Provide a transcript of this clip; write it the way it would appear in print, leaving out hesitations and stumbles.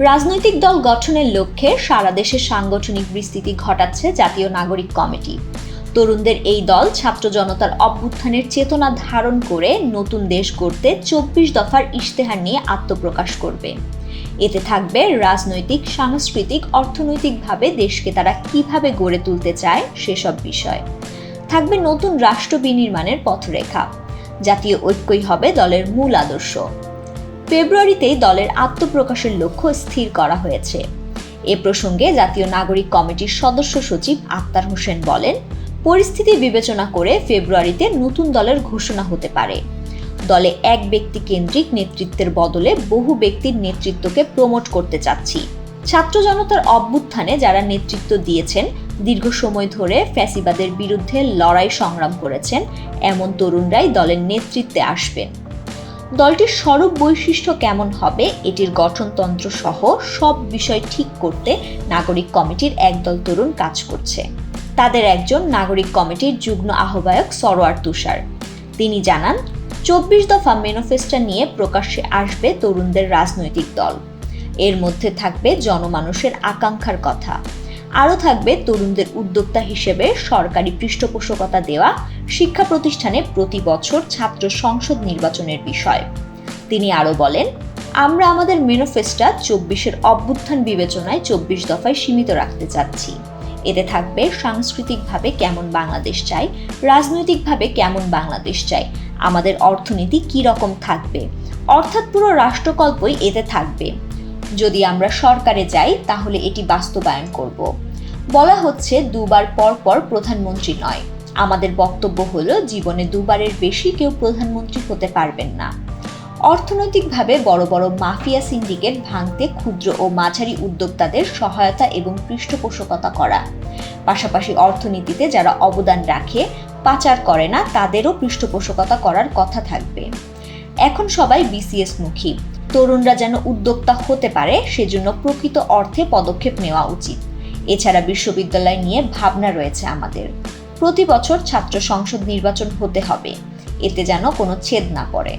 রাজনৈতিক দল গঠনের লক্ষ্যে সারা দেশে সাংগঠনিক বিস্তৃতি ঘটাচ্ছে জাতীয় নাগরিক কমিটি। তরুণদের এই দল ছাত্র জনতার অভ্যুত্থানের চেতনা ধারণ করে নতুন দেশ গড়তে ২৪ দফার ইশতেহার নিয়ে আত্মপ্রকাশ করবে। এতে থাকবে রাজনৈতিক, সাংস্কৃতিক, অর্থনৈতিকভাবে দেশকে তারা কিভাবে গড়ে তুলতে চায় সেসব বিষয়। থাকবে নতুন রাষ্ট্র বিনির্মাণের পথরেখা। জাতীয় ঐক্যই হবে দলের মূল আদর্শ। ফেব্রুয়ারিতেই দলের আত্মপ্রকাশের লক্ষ্য স্থির করা হয়েছে। এ প্রসঙ্গে জাতীয় নাগরিক কমিটির সদস্য সচিব আক্তার হোসেন বলেন, পরিস্থিতি বিবেচনা করে ফেব্রুয়ারিতে নতুন দলের ঘোষণা হতে পারে। দলে এক ব্যক্তি কেন্দ্রিক নেতৃত্বের বদলে বহু ব্যক্তির নেতৃত্বকে প্রমোট করতে চাচ্ছি। ছাত্র জনতার অভ্যুত্থানে যারা নেতৃত্ব দিয়েছেন, দীর্ঘ সময় ধরে ফ্যাসিবাদের বিরুদ্ধে লড়াই সংগ্রাম করেছেন, এমন তরুণরাই দলের নেতৃত্বে আসবেন। দলটির স্বরূপ বৈশিষ্ট্য কেমন হবে, এটির গঠনতন্ত্র সহ সব বিষয় ঠিক করতে নাগরিক কমিটির একদল তরুণ কাজ করছে। তাদের একজন নাগরিক কমিটির যুগ্ম আহ্বায়ক সরোয়ার তুষার। তিনি জানান, ২৪ দফা ম্যানিফেস্টো নিয়ে প্রকাশ্যে আসবে তরুণদের রাজনৈতিক দল। এর মধ্যে থাকবে জনমানুষের আকাঙ্ক্ষার কথা। আরও থাকবে তরুণদের উদ্যোক্তা হিসেবে সরকারি পৃষ্ঠপোষকতা দেওয়া, শিক্ষা প্রতিষ্ঠানে প্রতি বছর ছাত্র সংসদ নির্বাচনের বিষয়। তিনি আরও বলেন, আমরা আমাদের ম্যানিফেস্টো ২৪-এর অভ্যুত্থান বিবেচনায় ২৪ দফায় সীমিত রাখতে চাচ্ছি। এতে থাকবে সাংস্কৃতিকভাবে কেমন বাংলাদেশ চাই, রাজনৈতিকভাবে কেমন বাংলাদেশ চাই, আমাদের অর্থনীতি কী রকম থাকবে, অর্থাৎ পুরো রাষ্ট্রকল্পই এতে থাকবে। যদি আমরা সরকারে যাই তাহলে এটি বাস্তবায়ন করব। বলা হচ্ছে দুবার পর পর প্রধানমন্ত্রী নয়। আমাদের বক্তব্য হলো, জীবনে দুবারের বেশি কেউ প্রধানমন্ত্রী হতে পারবেন না। অর্থনৈতিকভাবে বড় বড় মাফিয়া সিন্ডিকেট ভাঙতে ক্ষুদ্র ও মাঝারি উদ্যোক্তাদের সহায়তা এবং পৃষ্ঠপোষকতা করা। পাশাপাশি অর্থনীতিতে যারা অবদান রাখে, পাচার করে না, তাদেরও পৃষ্ঠপোষকতা করার কথা থাকবে। এখন সবাই বিসিএস মুখী। তরুণরা যেন উদ্যোক্তা হতে পারে, সেজন্য প্রকৃত অর্থে পদক্ষেপ নেওয়া উচিত। এছাড়া বিশ্ববিদ্যালয় নিয়ে ভাবনা রয়েছে আমাদের। প্রতি বছর ছাত্র সংসদ নির্বাচন হতে হবে, এতে যেন কোনো ছেদ না পড়ে।